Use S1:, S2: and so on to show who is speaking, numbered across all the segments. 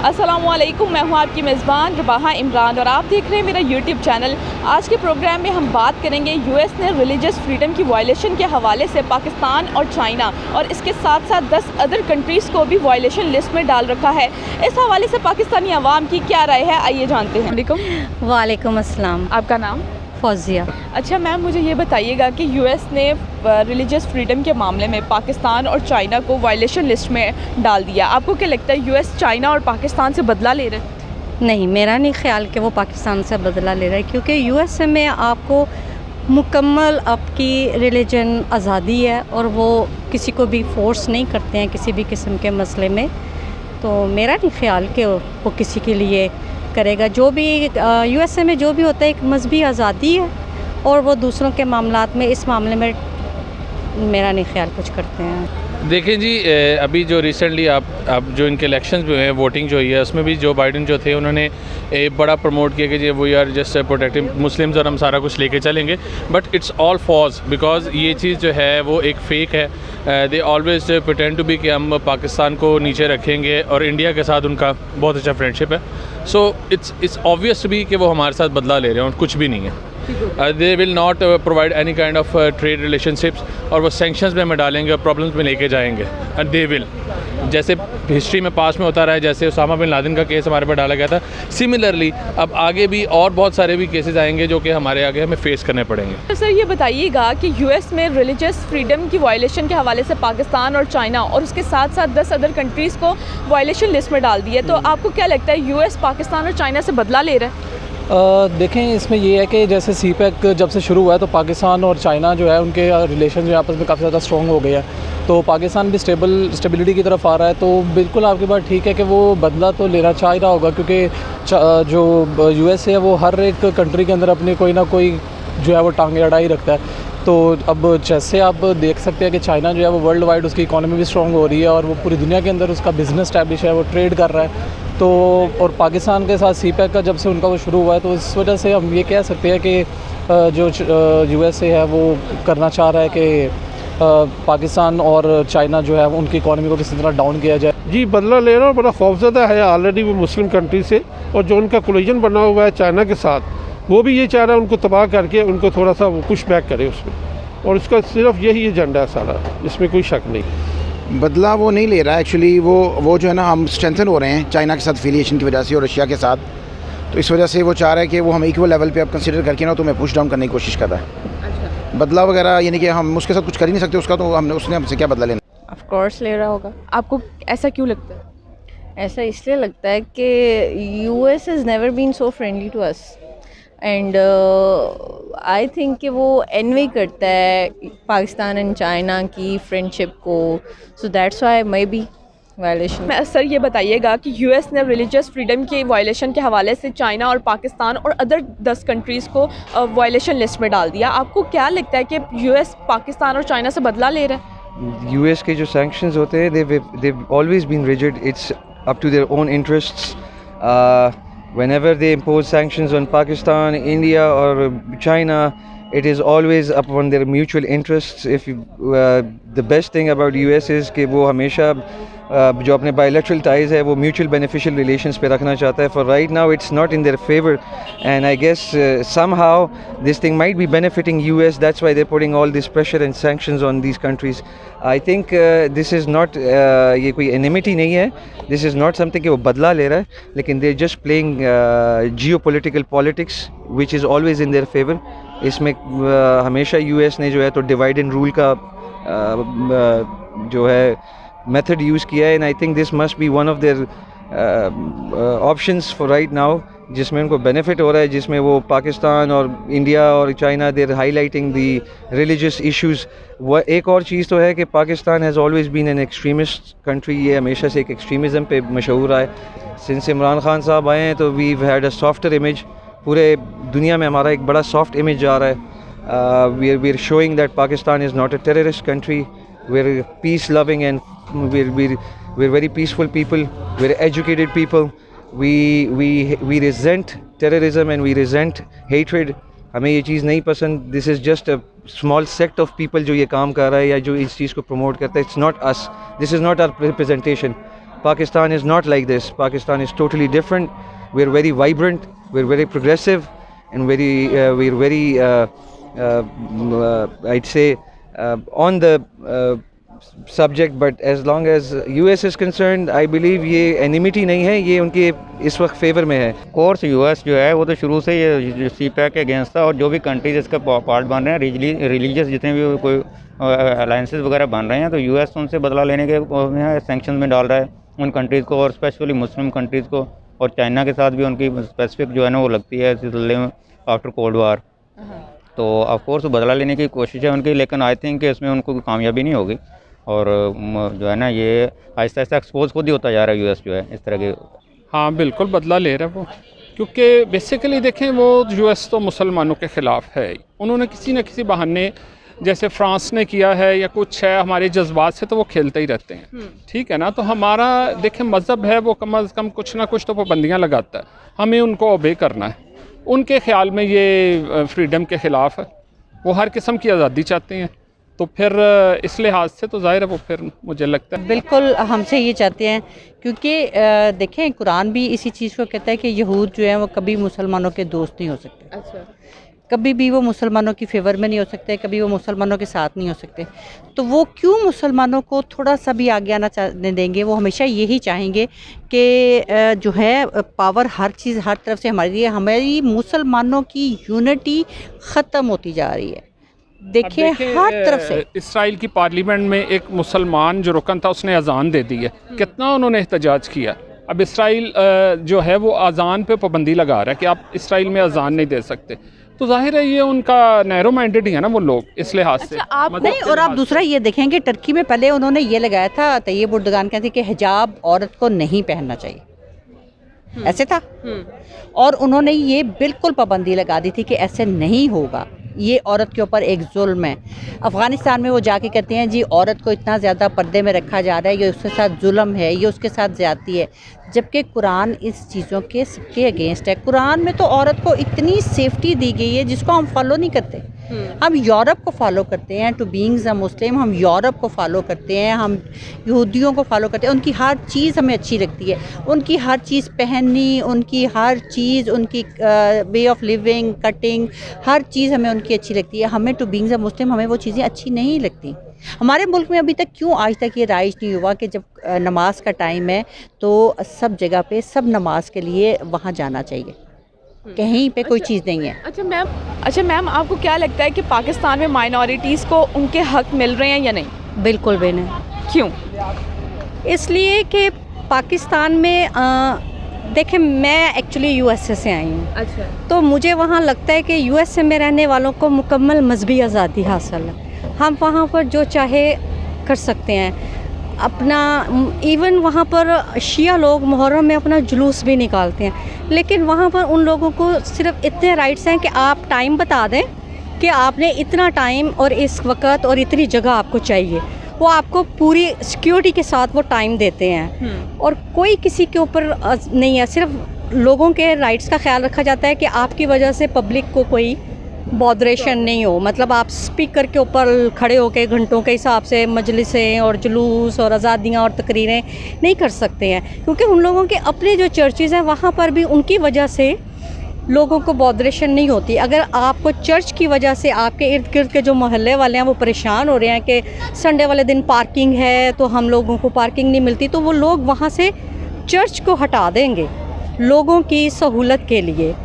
S1: अस्सलाम वालेकुम, मैं हूँ आपकी मेज़बान रबाहा इमरान और आप देख रहे हैं मेरा यूट्यूब चैनल। आज के प्रोग्राम में हम बात करेंगे यूएस ने रिलीजियस फ्रीडम की वायलेशन के हवाले से पाकिस्तान और चाइना और इसके साथ साथ 10 अदर कंट्रीज़ को भी वायलेशन लिस्ट में डाल रखा है। इस हवाले से पाकिस्तानी अवाम की क्या राय है, आइए जानते हैं।
S2: वालेकुम अस्सलाम।
S1: आपका नाम?
S2: फौजिया।
S1: अच्छा मैम, मुझे ये बताइएगा कि यूएस ने रिलीजियस फ्रीडम के मामले में पाकिस्तान और चाइना को वायलेशन लिस्ट में डाल दिया। आपको क्या लगता है यूएस चाइना और पाकिस्तान से बदला ले रहे हैं?
S2: नहीं, मेरा नहीं ख्याल कि वो पाकिस्तान से बदला ले रहा है, क्योंकि यूएस में आपको मुकम्मल आपकी रिलीजन आज़ादी है और वो किसी को भी फोर्स नहीं करते हैं किसी भी किस्म के मसले में। तो मेरा नहीं ख्याल कि वो किसी के लिए करेगा। जो भी यूएसए में जो भी होता है एक मजहबी आज़ादी है और वो दूसरों के मामलात में इस मामले में मेरा नहीं ख्याल कुछ करते हैं।
S3: देखें जी, अभी जो रिसेंटली आप जो इनके इलेक्शंस में हैं, वोटिंग जो हुई है, उसमें भी जो बाइडन जो थे उन्होंने बड़ा प्रमोट किया कि we are just protecting Muslims और हम सारा कुछ लेके चलेंगे। But it's all false, because ये चीज़ जो है वो एक फ़ेक है। They always pretend to be कि हम पाकिस्तान को नीचे रखेंगे और इंडिया के साथ उनका बहुत अच्छा फ्रेंडशिप है। सो इट्स ऑब्वियस भी कि वो हमारे साथ बदला ले रहे हैं और कुछ भी नहीं है। They will not provide any kind of trade relationships और वो सेंक्शंस में हमें डालेंगे और प्रॉब्लम्स में लेके जाएंगे। एंड दे विल, जैसे हिस्ट्री में पास में होता रहा है, जैसे उसामा बिन लादेन का केस हमारे पर डाला गया था, सिमिलरली अब आगे भी और बहुत सारे भी केसेस आएंगे जो कि हमारे आगे हमें फेस करने पड़ेंगे।
S1: तो सर ये बताइएगा कि यूएस में रिलीजियस फ्रीडम की वायलेशन के हवाले से पाकिस्तान और चाइना और उसके साथ साथ 10 अदर कंट्रीज़ को वायलेशन लिस्ट में डाल दिया, तो आपको क्या लगता है यूएस पाकिस्तान और चाइना से बदला ले रहा है?
S4: देखें, इसमें ये है कि जैसे सीपैक जब से शुरू हुआ है तो पाकिस्तान और चाइना जो है उनके रिलेशन जो आपस में काफ़ी ज़्यादा स्ट्रॉन्ग हो गए हैं, तो पाकिस्तान भी स्टेबिलिटी की तरफ आ रहा है। तो बिल्कुल आपकी बात ठीक है कि वो बदला तो लेना चाह रहा होगा, क्योंकि जो यूएस है वो हर एक कंट्री के अंदर अपनी कोई ना कोई जो है वो टांगे अड़ाई रखता है। तो अब जैसे आप देख सकते हैं कि चाइना जो है वो वर्ल्ड वाइड उसकी इकॉनमी भी स्ट्रॉन्ग हो रही है और वो पूरी दुनिया के अंदर उसका बिज़नेस स्टैब्लिश है, वो ट्रेड कर रहा है। तो और पाकिस्तान के साथ सीपैक का जब से उनका वो शुरू हुआ है, तो इस वजह से हम ये कह सकते हैं कि जो यूएसए है वो करना चाह रहा है कि पाकिस्तान और चाइना जो है उनकी इकॉनमी को किसी तरह डाउन किया जाए।
S5: जी, बदला ले रहा और बड़ा खौफजदा है ऑलरेडी वो मुस्लिम कंट्री से, और जो उनका कोलिजन बना हुआ है चाइना के साथ, वो भी ये चाह रहा है उनको तबाह करके उनको थोड़ा सा वो पुश बैक करे उसमें, और उसका सिर्फ यही एजेंडा है सारा, इसमें कोई शक नहीं।
S6: बदला वो नहीं ले रहा है एक्चुअली, वो जो है ना, हम स्ट्रेंथन हो रहे हैं चाइना के साथ एफिलिएशन की वजह से और रशिया के साथ, तो इस वजह से वो चाह रहा है कि वो हम इक्वल लेवल पे अब कंसीडर करके ना तो मैं पुश डाउन करने की कोशिश कर रहा है। अच्छा। बदला वगैरह यानी कि हम उसके साथ कुछ कर ही नहीं सकते उसका, तो उसने हमसे क्या बदला लेना।
S2: ऑफ कोर्स ले रहा होगा।
S1: आपको ऐसा क्यों लगता है?
S2: ऐसा इसलिए लगता है कि US is never been so friendly to us and I think कि वो एनवी करता है पाकिस्तान एंड चाइना की फ्रेंडशिप को, so that's why maybe violation.
S1: Sir ये बताइएगा कि यूएस ने रिलीजियस फ्रीडम के वायलेशन के हवाले से चाइना और पाकिस्तान और अदर 10 कंट्रीज़ को वायलेशन लिस्ट में डाल दिया। आपको क्या लगता है कि यूएस पाकिस्तान और चाइना से बदला ले रहा है?
S7: यूएस के जो सैंक्शंस होते हैं they've always been rigid. It's up to their own interests. Whenever they impose sanctions on Pakistan, India or China, it is always upon their mutual interests. The best thing about US is कि वो हमेशा जो अपने bilateral ties है वो mutual beneficial relations पे रखना चाहता है. For right now it's not in their favor, and I guess somehow this thing might be benefiting US. That's why they're putting all this pressure and sanctions on these countries. I think this is not ये कोई enmity नहीं है. This is not something कि वो बदला ले रहा है, लेकिन they're just playing geopolitical politics which is always in their favor. इसमें हमेशा US ने जो है तो डिवाइड एंड रूल का जो है मेथड यूज़ किया है, and I think this must be one of their options for right now, जिसमें उनको बेनिफिट हो रहा है, जिसमें वो पाकिस्तान और इंडिया और China they're highlighting the religious issues. वह एक और चीज़ तो है कि Pakistan has always been an extremist country, ये हमेशा से एक एक्सट्रीमिज़म पे मशहूर रहा है। सिंस इमरान खान साहब आए हैं तो we had a softer image, पूरे दुनिया में हमारा एक बड़ा सॉफ्ट इमेज जा रहा है। We are showing that Pakistan is not a terrorist country, we are peace loving and we're very peaceful people, we're educated people, we resent terrorism and we resent hatred. हमें ये चीज़ नहीं पसंद. This is just a small sect of people जो ये काम कर रहा है या जो इस चीज़ को प्रमोट करता है. It's not us, this is not our representation. Pakistan is not like this. Pakistan is totally different. We're very vibrant, we're very progressive, and we're very I'd say on the subject. But as long as US is concerned, I believe ये enmity नहीं है, ये उनके इस वक्त favour में है.
S8: Course US जो है वो तो शुरू से ये सीपैक के अगेंस्ट था, और जो भी कंट्रीज इसका पार्ट बन रहे हैं, रिलीजियस जितने भी कोई अलायंसेस वगैरह बन रहे हैं, तो यूएस उनसे बदला लेने के सैंक्शन में डाल रहा है उन कंट्रीज़ को, और स्पेशली मुस्लिम कंट्रीज़ को, और चाइना के साथ भी उनकी स्पेसिफिक जो है ना वो लगती है सिलसिले में आफ्टर कोल्ड वार. तो ऑफ कोर्स बदला लेने की कोशिश है उनकी, लेकिन आई थिंक कि इसमें उनको कामयाबी नहीं होगी, और जो है ना ये आहिस्ता आहिस्ता एक्सपोज खुद ही होता जा रहा है यूएस जो है इस तरह के.
S9: हाँ बिल्कुल बदला ले रहा है वो, क्योंकि बेसिकली देखें वो यूएस तो मुसलमानों के ख़िलाफ़ है. उन्होंने किसी न किसी बहाने, जैसे फ्रांस ने किया है या कुछ है, हमारे जज्बात से तो वो खेलते ही रहते हैं. ठीक है ना. तो हमारा देखें मज़हब है वो कम अज़ कम कुछ ना कुछ तो पाबंदियाँ लगाता है, हमें उनको ओबे करना है. उनके ख़्याल में ये फ्रीडम के ख़िलाफ़ है, वो हर किस्म की आज़ादी चाहते हैं. तो फिर इस लिहाज से तो ज़ाहिर है वो फिर मुझे लगता है
S2: बिल्कुल हमसे ये चाहते हैं, क्योंकि देखें कुरान भी इसी चीज़ को कहता है कि यहूद जो हैं वो कभी मुसलमानों के दोस्त नहीं हो सकते.
S1: अच्छा.
S2: कभी भी वो मुसलमानों की फेवर में नहीं हो सकते, कभी वो मुसलमानों के साथ नहीं हो सकते. तो वो क्यों मुसलमानों को थोड़ा सा भी आगे आना चाहने देंगे? वो हमेशा यही चाहेंगे कि जो है पावर हर चीज़ हर तरफ से हमारी मुसलमानों की यूनिटी ख़त्म होती जा रही है. देखिए हर तरफ से.
S9: इसराइल की पार्लियामेंट में एक मुसलमान जो रुकन था उसने अजान दे दी है, कितना उन्होंने एहतजाज किया. अब इसराइल जो है वो अजान पे पाबंदी लगा रहा है कि आप इसराइल में अजान नहीं दे सकते. तो जाहिर है ये उनका नैरो माइंडेड ही है ना वो लोग इस लिहाज से.
S2: आप नहीं, और आप दूसरा ये देखेंगे टर्की में पहले उन्होंने ये लगाया था, तैयब उर्दगान कहते कि हिजाब औरत को नहीं पहनना चाहिए, ऐसे था. और उन्होंने ये बिल्कुल पाबंदी लगा दी थी कि ऐसे नहीं होगा, ये औरत के ऊपर एक जुल्म है. अफ़गानिस्तान में वो जाके कहते हैं जी औरत को इतना ज़्यादा पर्दे में रखा जा रहा है, ये उसके साथ जुल्म है, ये उसके साथ ज़्यादती है, जबकि कुरान इस चीज़ों के सबके अगेंस्ट है. कुरान में तो औरत को इतनी सेफ्टी दी गई है जिसको हम फॉलो नहीं करते. हम यूरोप को फॉलो करते हैं, टू बीइंग्स अ मुस्लिम हम यूरोप को फॉलो करते हैं, हम यहूदियों को फॉलो करते हैं. उनकी हर चीज़ हमें अच्छी लगती है, उनकी हर चीज़ पहननी, उनकी हर चीज़, उनकी वे ऑफ लिविंग, कटिंग, हर चीज़ हमें उनकी अच्छी लगती है. हमें टू बीइंग्स अ मुस्लिम हमें वो चीज़ें अच्छी नहीं लगती. हमारे मुल्क में अभी तक क्यों आज तक ये राइज नहीं हुआ कि जब नमाज का टाइम है तो सब जगह पे सब नमाज के लिए वहाँ जाना चाहिए, कहीं पे कोई चीज़ नहीं है.
S1: अच्छा मैम आपको क्या लगता है कि पाकिस्तान में माइनॉरिटीज़ को उनके हक मिल रहे हैं या नहीं?
S2: बिल्कुल भी नहीं.
S1: क्यों?
S2: इसलिए कि पाकिस्तान में देखें मैं एक्चुअली यूएसए से आई हूँ.
S1: अच्छा.
S2: तो मुझे वहाँ लगता है कि यूएसए में रहने वालों को मुकम्मल मजहबी आज़ादी हासिल है. हम वहाँ पर जो चाहे कर सकते हैं. अपना इवन वहाँ पर शिया लोग मुहर्रम में अपना जुलूस भी निकालते हैं, लेकिन वहाँ पर उन लोगों को सिर्फ इतने राइट्स हैं कि आप टाइम बता दें कि आपने इतना टाइम और इस वक्त और इतनी जगह आपको चाहिए. वो आपको पूरी सिक्योरिटी के साथ वो टाइम देते हैं, और कोई किसी के ऊपर नहीं है. सिर्फ लोगों के राइट्स का ख्याल रखा जाता है कि आपकी वजह से पब्लिक को कोई बॉदरेशन नहीं हो. मतलब आप स्पीकर के ऊपर खड़े होकर घंटों के हिसाब से मजलिसें और जुलूस और आज़ादियाँ और तकरीरें नहीं कर सकते हैं, क्योंकि उन लोगों के अपने जो चर्चेज़ हैं वहाँ पर भी उनकी वजह से लोगों को बॉदरेशन नहीं होती. अगर आपको चर्च की वजह से आपके इर्द गिर्द के जो मोहल्ले वाले हैं वो परेशान हो रहे हैं कि संडे वाले दिन पार्किंग है तो हम लोगों को पार्किंग नहीं मिलती, तो वो लोग वहाँ से चर्च को हटा देंगे लोगों की सहूलत के लिए.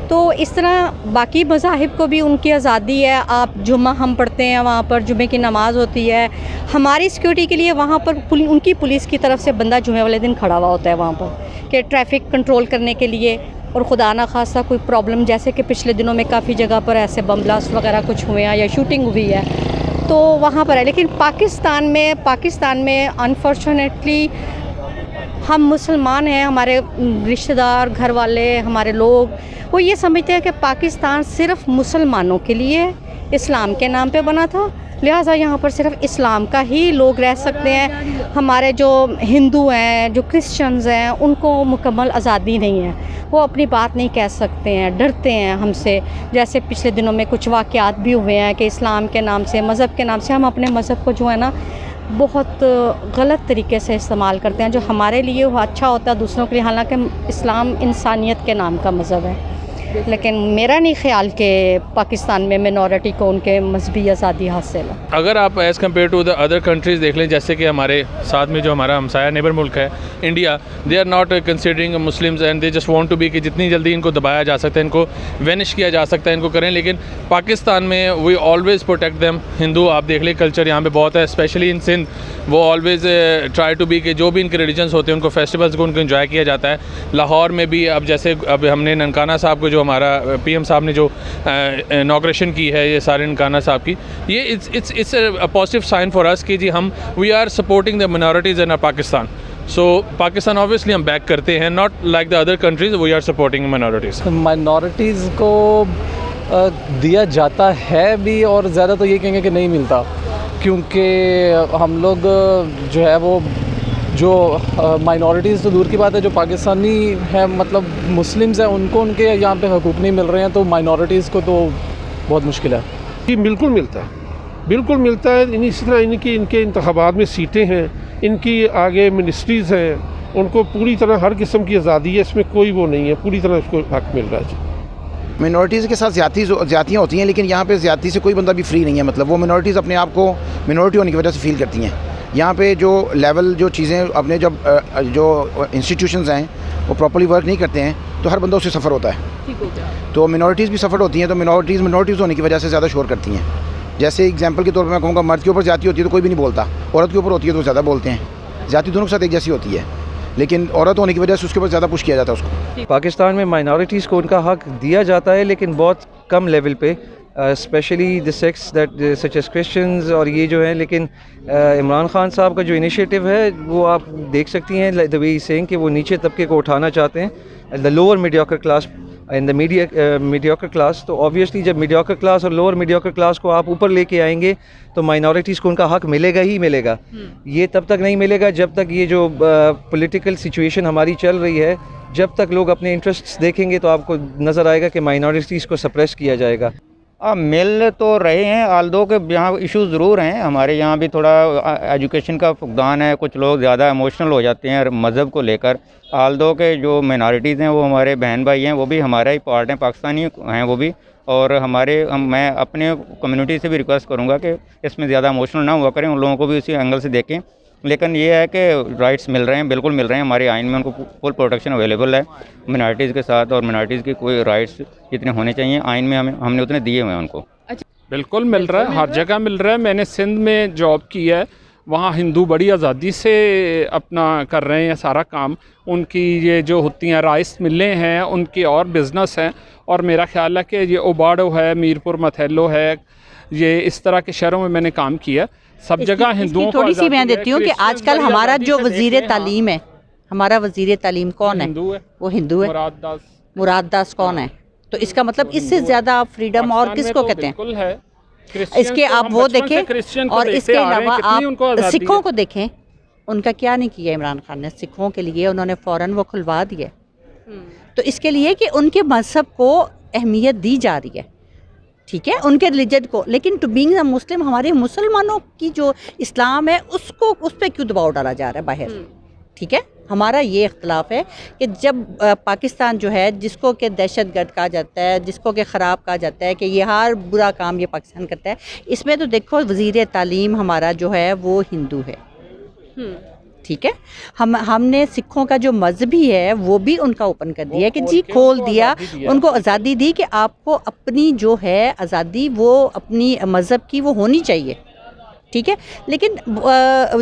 S2: तो इस तरह बाकी मज़ाहिब को भी उनकी आज़ादी है. आप जुम्मा हम पढ़ते हैं, वहाँ पर जुम्मे की नमाज़ होती है. हमारी सिक्योरिटी के लिए वहाँ पर उनकी पुलिस की तरफ से बंदा जुम्मे वाले दिन खड़ा हुआ होता है वहाँ पर कि ट्रैफिक कंट्रोल करने के लिए. और खुदा ना खासा कोई प्रॉब्लम, जैसे कि पिछले दिनों में काफ़ी जगह पर ऐसे बम ब्लास्ट वगैरह कुछ हुए हैं या शूटिंग हुई है, तो वहाँ पर है. लेकिन पाकिस्तान में अनफॉर्चुनेटली हम मुसलमान हैं, हमारे रिश्तेदार, घर वाले, हमारे लोग वो ये समझते हैं कि पाकिस्तान सिर्फ मुसलमानों के लिए इस्लाम के नाम पे बना था, लिहाजा यहाँ पर सिर्फ इस्लाम का ही लोग रह सकते हैं. हमारे जो हिंदू हैं, जो क्रिश्चियंस हैं, उनको मुकम्मल आज़ादी नहीं है. वो अपनी बात नहीं कह सकते हैं, डरते हैं हमसे. जैसे पिछले दिनों में कुछ वाक़यात भी हुए हैं कि इस्लाम के नाम से, मज़हब के नाम से हम अपने मज़हब को जो है ना بہت غلط طریقے سے استعمال کرتے ہیں. جو ہمارے لیے وہ اچھا ہوتا ہے دوسروں کے لیے، حالانکہ اسلام انسانیت کے نام کا مذہب ہے. لیکن میرا نہیں خیال کہ پاکستان میں منورٹی کو ان کے مذہبی آزادی حاصل ہے.
S3: اگر آپ as compared to the other countries دیکھ لیں، جیسے کہ ہمارے ساتھ میں جو ہمارا ہمسایہ نیبر ملک ہے India, they are not considering Muslims and they just want to be کہ جتنی جلدی ان کو دبایا جا سکتا ہے، ان کو وینش کیا جا سکتا ہے، ان کو کریں. لیکن پاکستان میں وی آلویز پروٹیکٹ دیم. ہندو آپ دیکھ لیں کلچر یہاں پہ بہت ہے، اسپیشلی ان سندھ. وہ آلویز ٹرائی ٹو بی کہ جو بھی ان کے ریلیجنس ہوتے ہیں ان کو فیسٹیولس کو ان کو انجوائے کیا جاتا ہے. لاہور میں بھی اب جیسے اب ہم نے ننکانہ صاحب کو جو ہمارا پی ایم صاحب نے جو انوگریشن کی ہے یہ سارے ننکانہ صاحب کی، یہ it's a positive sign for us کہ جی ہم we are supporting the minorities in Pakistan. So Pakistan obviously ہم بیک کرتے ہیں، not like the other countries, we are supporting minorities.
S4: Minorities کو دیا جاتا ہے بھی، اور زیادہ تو یہ کہیں گے کہ نہیں ملتا، کیونکہ ہم لوگ جو ہے وہ جو مائنورٹیز تو دور کی بات ہے، جو پاکستانی ہیں مطلب مسلمز ہیں ان کو ان کے یہاں پہ حقوق نہیں مل رہے ہیں، تو مائنورٹیز کو تو بہت مشکل ہے.
S5: جی بالکل ملتا ہے، بالکل ملتا ہے. اسی طرح ان کے انتخابات میں سیٹیں ہیں، ان کی آگے منسٹریز ہیں، ان کو پوری طرح ہر قسم کی آزادی ہے، اس میں کوئی وہ نہیں ہے، پوری طرح اس کو حق مل رہا ہے. جی
S6: منورٹیز کے ساتھ زیادتیاں ہوتی ہیں، لیکن یہاں پہ زیادتی سے کوئی بندہ بھی فری نہیں ہے. مطلب وہ منورٹیز اپنے آپ کو منورٹی ہونے کی وجہ سے فیل کرتی ہیں. یہاں پہ جو لیول جو چیزیں اپنے جب جو انسٹیٹیوشنز ہیں وہ پراپرلی ورک نہیں کرتے ہیں تو ہر بندہ اس سے سفر ہوتا ہے. تو منورٹیز بھی سفر ہوتی ہیں، تو منورٹیز ہونے کی وجہ سے زیادہ شور کرتی ہیں. جیسے ایگزامپل کے طور پر میں کہوں گا، مرد کے اوپر زیادتی ہوتی ہے تو کوئی بھی نہیں بولتا، عورت کے اوپر ہوتی ہے تو زیادہ بولتے ہیں. زیادتی دونوں کے ساتھ ایک جیسی ہوتی ہے، لیکن عورت ہونے کی وجہ سے اس کے اوپر زیادہ پش کیا جاتا ہے اس کو.
S7: پاکستان میں مائنورٹیز کو ان کا حق دیا جاتا ہے، لیکن بہت کم لیول پہ، especially the sects that such as Christians اور یہ جو ہیں. لیکن عمران خان صاحب کا جو انیشیٹو ہے وہ آپ دیکھ سکتی ہیں، دا وے ہی سینگ کہ وہ نیچے طبقے کو اٹھانا چاہتے ہیں، the lower mediocre class in the mediocre class. تو آبویسلی جب میڈیوکر کلاس اور لوور میڈیوکر کلاس کو آپ اوپر لے کے آئیں گے تو مائنورٹیز کو ان کا حق ملے گا ہی ملے گا. یہ تب تک نہیں ملے گا جب تک یہ جو پولیٹیکل سچویشن ہماری چل رہی ہے، جب تک لوگ اپنے انٹرسٹس دیکھیں گے تو آپ کو نظر آئے گا کہ مائنورٹیز کو سپریس کیا جائے گا.
S8: مل تو رہے ہیں، آلدو کے یہاں ایشوز ضرور ہیں. ہمارے یہاں بھی تھوڑا ایجوکیشن کا فقدان ہے، کچھ لوگ زیادہ ایموشنل ہو جاتے ہیں مذہب کو لے کر. آلدو کے جو مائنارٹیز ہیں وہ ہمارے بہن بھائی ہیں، وہ بھی ہمارا ہی پارٹ ہیں، پاکستانی ہیں وہ بھی. اور میں اپنے کمیونٹی سے بھی ریکویسٹ کروں گا کہ اس میں زیادہ ایموشنل نہ ہوا کریں، ان لوگوں کو بھی اسی اینگل سے دیکھیں. لیکن یہ ہے کہ رائٹس مل رہے ہیں، بالکل مل رہے ہیں. ہمارے آئین میں ان کو فل پروٹیکشن اویلیبل ہے مائنارٹیز کے ساتھ، اور مائنارٹیز کی کوئی رائٹس جتنے ہونے چاہیے آئین میں ہم نے اتنے دیے ہوئے ہیں ان کو.
S9: بالکل مل رہا ہے، ہر جگہ مل رہا ہے. میں نے سندھ میں جاب کی ہے، وہاں ہندو بڑی آزادی سے اپنا کر رہے ہیں سارا کام. ان کی یہ جو ہوتی ہیں رائس ملیں ہیں، ان کی اور بزنس ہیں. اور میرا خیال ہے کہ یہ اوباڈو ہے، میرپور متھیلو ہے، یہ اس طرح کے شہروں میں نے کام کیا. سب جگہ ہندوؤں کو
S10: تھوڑی سی میں دیتی ہوں کہ آج کل ہمارا جو وزیر تعلیم ہے، ہمارا وزیر تعلیم کون ہے؟ وہ ہندو ہے. مراد داس کون ہے؟ تو اس کا مطلب اس سے زیادہ آپ فریڈم اور کس کو کہتے ہیں؟ اس کے آپ وہ دیکھیں، اور اس کے علاوہ آپ سکھوں کو دیکھیں، ان کا کیا نہیں کیا عمران خان نے سکھوں کے لیے؟ انہوں نے فوراً وہ کھلوا دیا. تو اس کے لیے کہ ان کے مذہب کو اہمیت دی جا رہی ہے، ٹھیک ہے، ان کے ریلیجن کو. لیکن ٹو بینگ اے مسلم، ہمارے مسلمانوں کی جو اسلام ہے اس پہ کیوں دباؤ ڈالا جا رہا ہے باہر؟ ٹھیک ہے، ہمارا یہ اختلاف ہے کہ جب پاکستان جو ہے، جس کو کہ دہشت گرد کہا جاتا ہے، جس کو کہ خراب کہا جاتا ہے، کہ یہ ہر برا کام یہ پاکستان کرتا ہے، اس میں تو دیکھو وزیر تعلیم ہمارا جو ہے وہ ہندو ہے. ٹھیک ہے، ہم نے سکھوں کا جو مذہبی ہے وہ بھی ان کا اوپن کر دیا کہ جی کھول دیا، ان کو آزادی دی کہ آپ کو اپنی جو ہے آزادی وہ اپنی مذہب کی وہ ہونی چاہیے. ٹھیک ہے، لیکن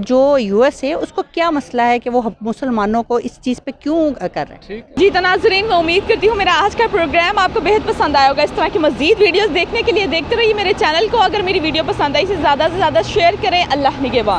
S10: جو یو ایس ہے اس کو کیا مسئلہ ہے کہ وہ مسلمانوں کو اس چیز پہ کیوں کر رہے ہیں؟
S1: جی ناظرین، میں امید کرتی ہوں میرا آج کا پروگرام آپ کو بہت پسند آیا ہوگا. اس طرح کی مزید ویڈیوز دیکھنے کے لیے دیکھتے رہیے میرے چینل کو. اگر میری ویڈیو پسند آئی اسے زیادہ سے زیادہ شیئر کریں. اللہ نگہبان.